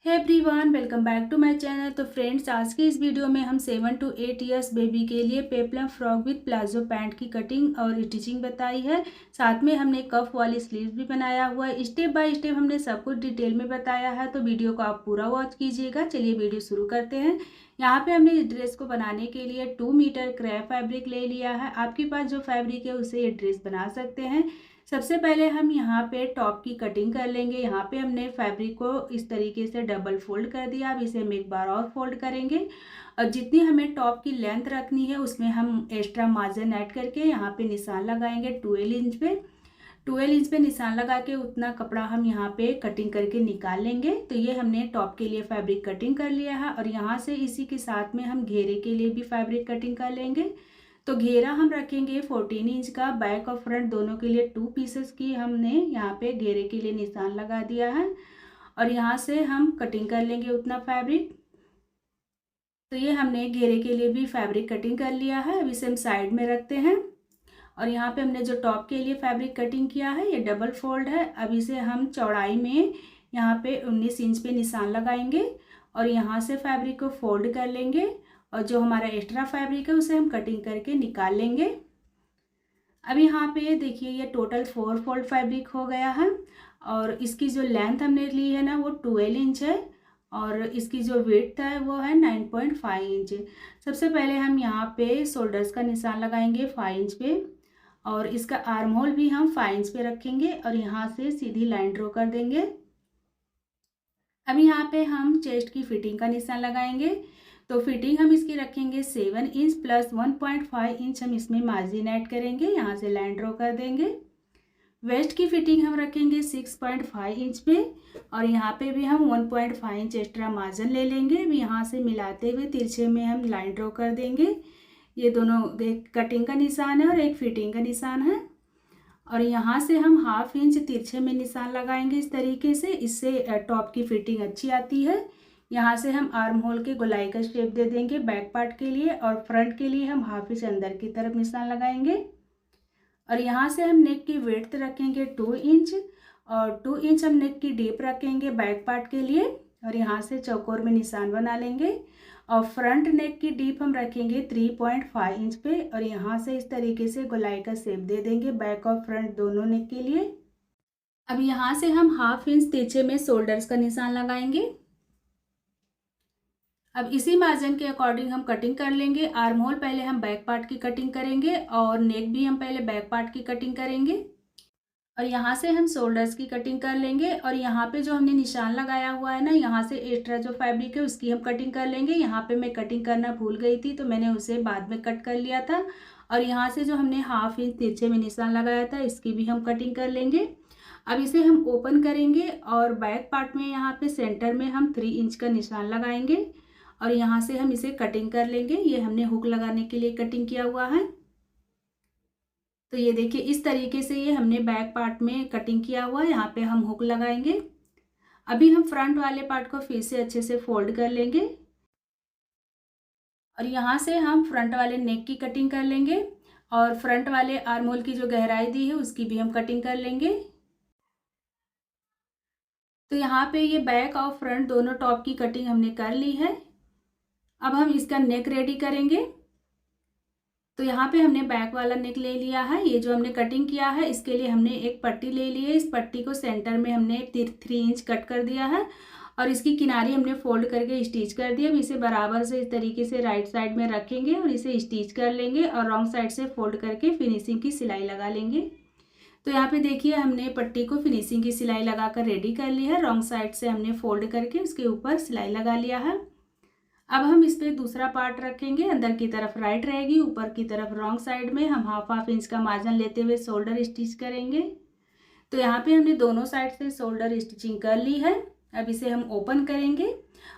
Everyone welcome back to my channel. तो friends, आज की इस वीडियो में हम 7 to 8 इयर्स बेबी के लिए peplum frock with palazzo pant की कटिंग और स्टिचिंग बताई है। साथ में हमने कफ वाली स्लीव भी बनाया हुआ है। स्टेप बाय स्टेप हमने सब कुछ डिटेल में बताया है, तो वीडियो को आप पूरा वॉच कीजिएगा। चलिए वीडियो शुरू करते हैं। यहाँ पे हमने इस ड्रेस को बनाने के लिए 2 मीटर क्रैप फैब्रिक ले लिया है। आपके पास जो फैब्रिक है उससे ये ड्रेस बना सकते हैं। सबसे पहले हम यहाँ पे टॉप की कटिंग कर लेंगे। यहाँ पे हमने फैब्रिक को इस तरीके से डबल फोल्ड कर दिया। अब इसे हम एक बार और फोल्ड करेंगे और जितनी हमें टॉप की लेंथ रखनी है उसमें हम एक्स्ट्रा मार्जिन ऐड करके यहाँ पे निशान लगाएंगे 12 इंच पे। 12 इंच पे निशान लगा के उतना कपड़ा हम यहाँ पे कटिंग करके निकाल लेंगे। तो ये हमने टॉप के लिए फैब्रिक कटिंग कर लिया है और यहाँ से इसी के साथ में हम घेरे के लिए भी फैब्रिक कटिंग कर लेंगे। तो घेरा हम रखेंगे 14 इंच का। बैक और फ्रंट दोनों के लिए 2 पीसेस की हमने यहाँ पे घेरे के लिए निशान लगा दिया है और यहाँ से हम कटिंग कर लेंगे उतना फैब्रिक। तो ये हमने घेरे के लिए भी फैब्रिक कटिंग कर लिया है। अब इसे हम साइड में रखते हैं और यहाँ पे हमने जो टॉप के लिए फैब्रिक कटिंग किया है ये डबल फोल्ड है। अब इसे हम चौड़ाई में यहाँ पे 19 इंच पे निशान लगाएंगे और यहाँ से फैब्रिक को फोल्ड कर लेंगे और जो हमारा एक्स्ट्रा फैब्रिक है उसे हम कटिंग करके निकाल लेंगे। अब यहाँ पे देखिए ये टोटल 4 फोल्ड फैब्रिक हो गया है और इसकी जो लेंथ हमने ली है ना वो 12 इंच है और इसकी जो विड्थ है वो है 9.5 इंच। सबसे पहले हम यहाँ पे शोल्डर्स का निशान लगाएंगे 5 इंच पे और इसका आर्म होल भी हम 5 इंच पे रखेंगे और यहाँ से सीधी लाइन ड्रॉ कर देंगे। अब यहाँ पे हम चेस्ट की फिटिंग का निशान लगाएंगे। तो फिटिंग हम इसकी रखेंगे 7 इंच प्लस 1.5 इंच हम इसमें मार्जिन ऐड करेंगे। यहाँ से लाइन ड्रॉ कर देंगे। वेस्ट की फिटिंग हम रखेंगे 6.5 इंच पे और यहाँ पे भी हम 1.5 इंच एक्स्ट्रा मार्जिन ले लेंगे। अब यहाँ से मिलाते हुए तिरछे में हम लाइन ड्रॉ कर देंगे। ये दोनों एक कटिंग का निशान है और एक फिटिंग का निशान है और यहाँ से हम 1/2 इंच तिरछे में निशान लगाएंगे इस तरीके से। इससे टॉप की फिटिंग अच्छी आती है। यहाँ से हम आर्म होल के गोलाई का शेप दे देंगे बैक पार्ट के लिए और फ्रंट के लिए हम 1/2 इंच अंदर की तरफ निशान लगाएंगे और यहाँ से हम नेक की विड्थ रखेंगे 2 इंच और 2 इंच हम नेक की डीप रखेंगे बैक पार्ट के लिए और यहाँ से चौकोर में निशान बना लेंगे और फ्रंट नेक की डीप हम रखेंगे 3.5 इंच पे और यहाँ से इस तरीके से गोलाई का शेप दे देंगे बैक और फ्रंट दोनों नेक के लिए। अब यहाँ से हम 1/2 इंच तिरछे में शोल्डर्स का निशान लगाएंगे। अब इसी मार्जिन के अकॉर्डिंग हम कटिंग कर लेंगे। आर्म होल पहले हम बैक पार्ट की कटिंग करेंगे और नेक भी हम पहले बैक पार्ट की कटिंग करेंगे और यहाँ से हम शोल्डर्स की कटिंग कर लेंगे और यहाँ पे जो हमने निशान लगाया हुआ है ना, यहाँ से एक्स्ट्रा जो फैब्रिक है उसकी हम कटिंग कर लेंगे। यहाँ पे मैं कटिंग करना भूल गई थी तो मैंने उसे बाद में कट कर लिया था और यहाँ से जो हमने 1/2 इंच तिरछे में निशान लगाया था इसकी भी हम कटिंग कर लेंगे। अब इसे हम ओपन करेंगे और बैक पार्ट में यहाँ पे सेंटर में हम 3 इंच का निशान लगाएंगे और यहाँ से हम इसे कटिंग कर लेंगे। ये हमने हुक लगाने के लिए कटिंग किया हुआ है। तो ये देखिए इस तरीके से ये हमने बैक पार्ट में कटिंग किया हुआ है। यहाँ पे हम हुक लगाएंगे। अभी हम फ्रंट वाले पार्ट को फिर से अच्छे से फोल्ड कर लेंगे और यहाँ से हम फ्रंट वाले नेक की कटिंग कर लेंगे और फ्रंट वाले आर्म होल की जो गहराई दी है उसकी भी हम कटिंग कर लेंगे। तो यहाँ पे ये बैक और फ्रंट दोनों टॉप की कटिंग हमने कर ली है। अब हम इसका नेक रेडी करेंगे। तो यहाँ पे हमने बैक वाला नेक ले लिया है। ये जो हमने कटिंग किया है इसके लिए हमने एक पट्टी ले ली है। इस पट्टी को सेंटर में हमने 3 इंच कट कर दिया है और इसकी किनारी हमने फोल्ड करके स्टिच कर दिया। अब इसे बराबर से इस तरीके से राइट साइड में रखेंगे और इसे स्टिच कर लेंगे और रॉन्ग साइड से फोल्ड करके फिनिशिंग की सिलाई लगा लेंगे। तो यहाँ पे देखिए हमने पट्टी को फिनिशिंग की सिलाई लगाकर रेडी कर ली है। रॉन्ग साइड से हमने फोल्ड करके उसके ऊपर सिलाई लगा लिया है। अब हम इस पे दूसरा पार्ट रखेंगे। अंदर की तरफ राइट रहेगी, ऊपर की तरफ रॉन्ग साइड में हम 1/2 इंच का मार्जिन लेते हुए शोल्डर स्टिच करेंगे। तो यहाँ पे हमने दोनों साइड से शोल्डर स्टिचिंग कर ली है। अब इसे हम ओपन करेंगे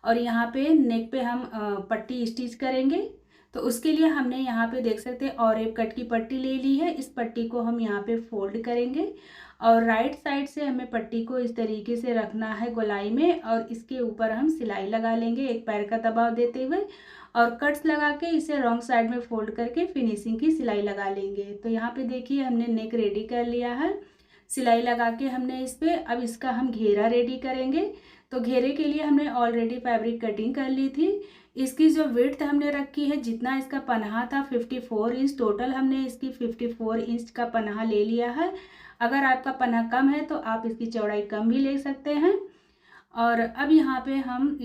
और यहाँ पे नेक पे हम पट्टी स्टिच करेंगे। तो उसके लिए हमने यहाँ पे देख सकते हैं और एक कट की पट्टी ले ली है। इस पट्टी को हम यहाँ पे फोल्ड करेंगे और राइट साइड से हमें पट्टी को इस तरीके से रखना है गोलाई में और इसके ऊपर हम सिलाई लगा लेंगे एक पैर का दबाव देते हुए और कट्स लगा के इसे रॉन्ग साइड में फोल्ड करके फिनिशिंग की सिलाई लगा लेंगे। तो यहाँ पे देखिए हमने नेक रेडी कर लिया है। सिलाई लगा के हमने इस पर अब इसका हम घेरा रेडी करेंगे। तो घेरे के लिए हमने ऑलरेडी फैब्रिक कटिंग कर ली थी। इसकी जो विड्थ हमने रखी है, जितना इसका पन्हा था 54 इंच, टोटल हमने इसकी 54 इंच का पन्हा ले लिया है। अगर आपका पन्हा कम है तो आप इसकी चौड़ाई कम भी ले सकते हैं। और अब यहाँ पे हम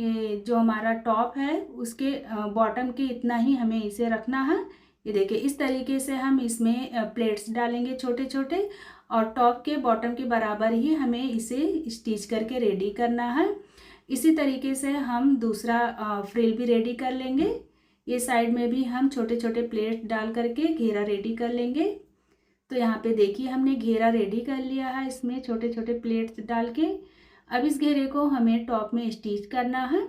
जो हमारा टॉप है उसके बॉटम के इतना ही हमें इसे रखना है। ये देखिए, इस तरीके से हम इसमें प्लेट्स डालेंगे छोटे छोटे, और टॉप के बॉटम के बराबर ही हमें इसे स्टिच करके रेडी करना है। इसी तरीके से हम दूसरा फ्रिल भी रेडी कर लेंगे। ये साइड में भी हम छोटे छोटे प्लेट डाल करके घेरा रेडी कर लेंगे। तो यहाँ पे देखिए, हमने घेरा रेडी कर लिया है इसमें छोटे छोटे प्लेट्स डाल के। अब इस घेरे को हमें टॉप में स्टिच करना है।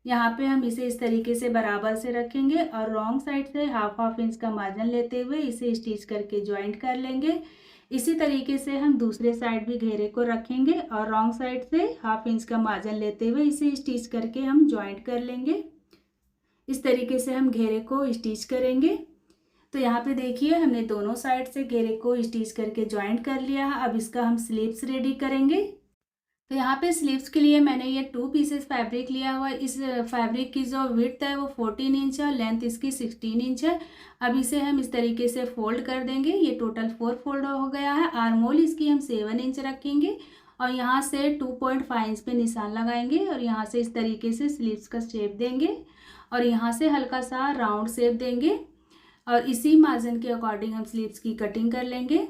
यहाँ पे हम इसे इस तरीके से बराबर से रखेंगे और रॉन्ग साइड से हाफ इंच का मार्जिन लेते हुए इसे स्टिच करके ज्वाइंट कर लेंगे। इसी तरीके से हम दूसरे साइड भी घेरे को रखेंगे और रॉन्ग साइड से हाफ इंच का मार्जिन लेते हुए इसे स्टिच करके हम ज्वाइंट कर लेंगे। इस तरीके से हम घेरे को स्टिच करेंगे। तो यहाँ पे देखिए, हमने दोनों साइड से घेरे को स्टिच करके ज्वाइंट कर लिया है। अब इसका हम स्लीव्स रेडी करेंगे। तो यहाँ पे स्लीव्स के लिए मैंने ये 2 पीसेस फैब्रिक लिया हुआ है। इस फैब्रिक की जो विड्थ है वो 14 इंच है और लेंथ इसकी 16 इंच है। अब इसे हम इस तरीके से फोल्ड कर देंगे। ये टोटल 4 फोल्ड हो गया है। आर्म होल इसकी हम 7 इंच रखेंगे और यहाँ से 2.5 इंच पे निशान लगाएंगे और यहाँ से इस तरीके से स्लीव्स का शेप देंगे और यहाँ से हल्का सा राउंड शेप देंगे और इसी मार्जिन के अकॉर्डिंग हम स्लीव्स की कटिंग कर लेंगे।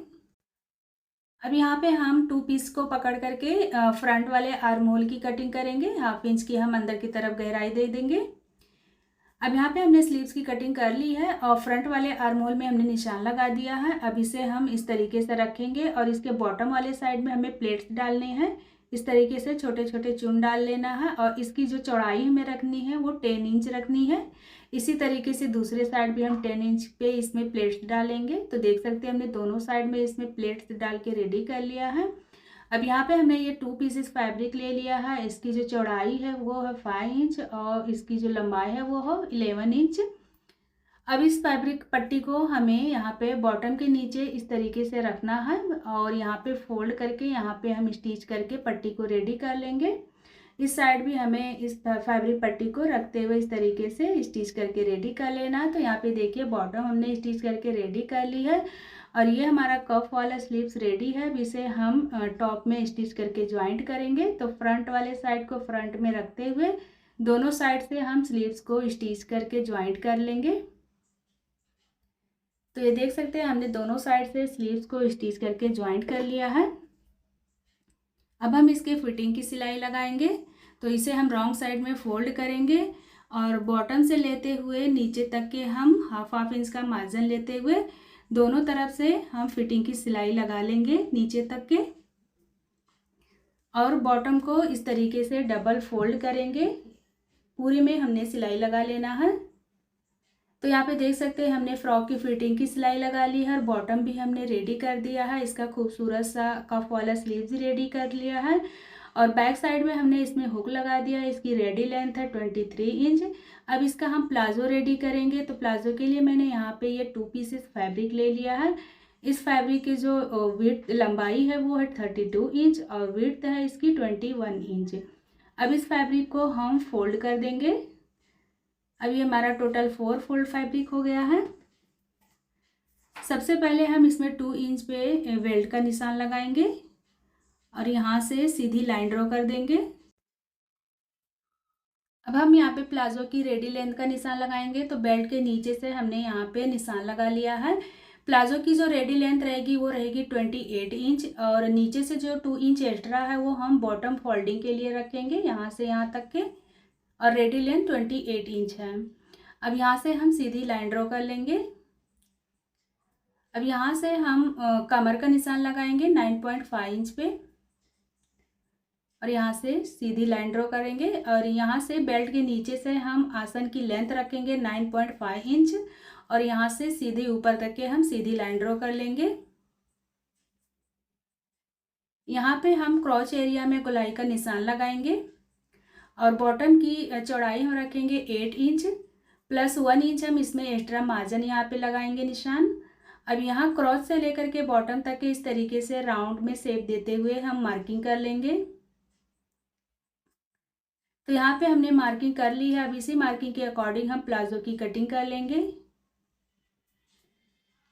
अब यहाँ पे हम 2 पीस को पकड़ करके फ्रंट वाले आर्म होल की कटिंग करेंगे। हाफ इंच की हम अंदर की तरफ गहराई दे देंगे। अब यहाँ पे हमने स्लीव्स की कटिंग कर ली है और फ्रंट वाले आर्म होल में हमने निशान लगा दिया है। अब इसे हम इस तरीके से रखेंगे और इसके बॉटम वाले साइड में हमें प्लेट्स डालने हैं। इस तरीके से छोटे छोटे चून डाल लेना है और इसकी जो चौड़ाई हमें रखनी है वो 10 इंच रखनी है। इसी तरीके से दूसरे साइड भी हम 10 इंच पे इसमें प्लेट्स डालेंगे। तो देख सकते हैं हमने दोनों साइड में इसमें प्लेट्स डाल के रेडी कर लिया है। अब यहाँ पे हमने ये 2 पीसेस फैब्रिक ले लिया है। इसकी जो चौड़ाई है वो है 5 इंच और इसकी जो लंबाई है वो है 11 इंच। अब इस फैब्रिक पट्टी को हमें यहाँ पे बॉटम के नीचे इस तरीके से रखना है और यहाँ पे फोल्ड करके यहाँ पे हम स्टिच करके पट्टी को रेडी कर लेंगे। इस साइड भी हमें इस फैब्रिक पट्टी को रखते हुए इस तरीके से स्टिच करके रेडी कर लेना है। तो यहाँ पे देखिए, बॉटम हमने स्टिच करके रेडी कर ली है और ये हमारा कफ वाला स्लीव्स रेडी है। अब इसे हम टॉप में स्टिच करके ज्वाइंट करेंगे। तो फ्रंट वाले साइड को फ्रंट में रखते हुए दोनों साइड से हम स्लीव्स को स्टिच करके ज्वाइंट कर लेंगे। तो ये देख सकते हैं, हमने दोनों साइड से स्लीव्स को स्टिच करके ज्वाइंट कर लिया है। अब हम इसके फिटिंग की सिलाई लगाएंगे। तो इसे हम रॉन्ग साइड में फोल्ड करेंगे और बॉटम से लेते हुए नीचे तक के हम हाफ इंच का मार्जिन लेते हुए दोनों तरफ से हम फिटिंग की सिलाई लगा लेंगे नीचे तक के, और बॉटम को इस तरीके से डबल फोल्ड करेंगे। पूरे में हमने सिलाई लगा लेना है। तो यहाँ पे देख सकते हैं, हमने फ्रॉक की फिटिंग की सिलाई लगा ली है और बॉटम भी हमने रेडी कर दिया है। इसका खूबसूरत सा कफ वाला स्लीव्स रेडी कर लिया है और बैक साइड में हमने इसमें हुक लगा दिया है। इसकी रेडी लेंथ है 23 इंच। अब इसका हम प्लाजो रेडी करेंगे। तो प्लाजो के लिए मैंने यहाँ पे ये 2 पीसेस फैब्रिक ले लिया है। इस फैब्रिक की जो विड्थ लंबाई है वो है 32 इंच और विड्थ है इसकी 21 इंच। अब इस फैब्रिक को हम फोल्ड कर देंगे। अब ये हमारा टोटल 4 फोल्ड फैब्रिक हो गया है। सबसे पहले हम इसमें 2 इंच पे वेल्ट का निशान लगाएंगे और यहाँ से सीधी लाइन ड्रॉ कर देंगे। अब हम यहाँ पे प्लाजो की रेडी लेंथ का निशान लगाएंगे। तो बेल्ट के नीचे से हमने यहाँ पे निशान लगा लिया है। प्लाजो की जो रेडी लेंथ रहेगी वो रहेगी 28 इंच और नीचे से जो 2 इंच एक्स्ट्रा है वो हम बॉटम फोल्डिंग के लिए रखेंगे, यहाँ से यहाँ तक के, और रेडी लेंथ 28 इंच है। अब यहाँ से हम सीधी लाइन ड्रॉ कर लेंगे। अब यहाँ से हम कमर का निशान लगाएंगे 9.5 इंच पे और यहाँ से सीधी लाइन ड्रॉ करेंगे और यहाँ से बेल्ट के नीचे से हम आसन की लेंथ रखेंगे 9.5 इंच और यहाँ से सीधे ऊपर तक के हम सीधी लाइन ड्रॉ कर लेंगे। यहाँ पे हम क्रॉच एरिया में गोलाई का निशान लगाएंगे और बॉटम की चौड़ाई हम रखेंगे 8 इंच प्लस 1 इंच हम इसमें एक्स्ट्रा मार्जिन यहाँ पे लगाएंगे निशान। अब यहाँ क्रॉच से लेकर के बॉटम तक के इस तरीके से राउंड में शेप देते हुए हम मार्किंग कर लेंगे। तो यहाँ पे हमने मार्किंग कर ली है। अब इसी मार्किंग के अकॉर्डिंग हम प्लाजो की कटिंग कर लेंगे।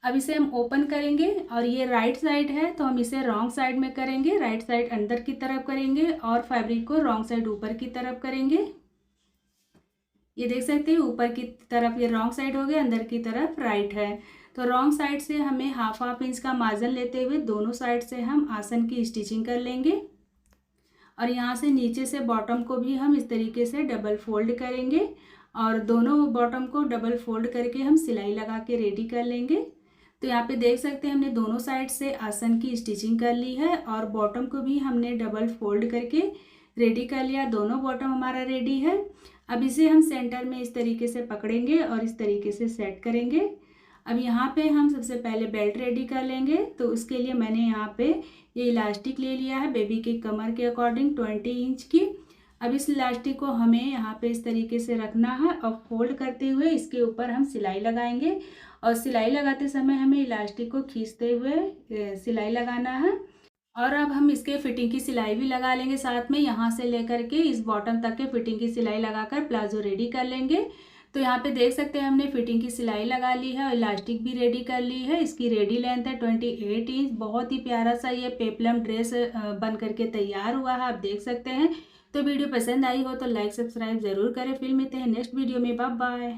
अब इसे हम ओपन करेंगे और ये राइट साइड है तो हम इसे रॉन्ग साइड में करेंगे। राइट साइड अंदर की तरफ करेंगे और फैब्रिक को रॉन्ग साइड ऊपर की तरफ करेंगे। ये देख सकते हैं ऊपर की तरफ ये रॉन्ग साइड हो गया, अंदर की तरफ राइट है। तो रॉन्ग साइड से हमें हाफ इंच का मार्जिन लेते हुए दोनों साइड से हम आसन की स्टिचिंग कर लेंगे। और यहाँ से नीचे से बॉटम को भी हम इस तरीके से डबल फोल्ड करेंगे और दोनों बॉटम को डबल फोल्ड करके हम सिलाई लगा के रेडी कर लेंगे। तो यहाँ पे देख सकते हैं हमने दोनों साइड से आसन की स्टिचिंग कर ली है और बॉटम को भी हमने डबल फोल्ड करके रेडी कर लिया। दोनों बॉटम हमारा रेडी है। अब इसे हम सेंटर में इस तरीके से पकड़ेंगे और इस तरीके से सेट करेंगे। अब यहाँ पे हम सबसे पहले बेल्ट रेडी कर लेंगे। तो उसके लिए मैंने यहाँ पे ये इलास्टिक ले लिया है बेबी के कमर के अकॉर्डिंग 20 इंच की। अब इस इलास्टिक को हमें यहाँ पे इस तरीके से रखना है और फोल्ड करते हुए इसके ऊपर हम सिलाई लगाएंगे। और सिलाई लगाते समय हमें इलास्टिक को खींचते हुए सिलाई लगाना है। और अब हम इसके फिटिंग की सिलाई भी लगा लेंगे साथ में। यहाँ से लेकर के इस बॉटम तक के फिटिंग की सिलाई लगाकर प्लाजो रेडी कर लेंगे। तो यहाँ पे देख सकते हैं हमने फिटिंग की सिलाई लगा ली है और इलास्टिक भी रेडी कर ली है। इसकी रेडी लेंथ है 28 इंच। बहुत ही प्यारा सा ये पेप्लम ड्रेस बन करके तैयार हुआ है, आप देख सकते हैं। तो वीडियो पसंद आई हो तो लाइक सब्सक्राइब जरूर करें। फिर मिलते हैं नेक्स्ट वीडियो में। Bye bye.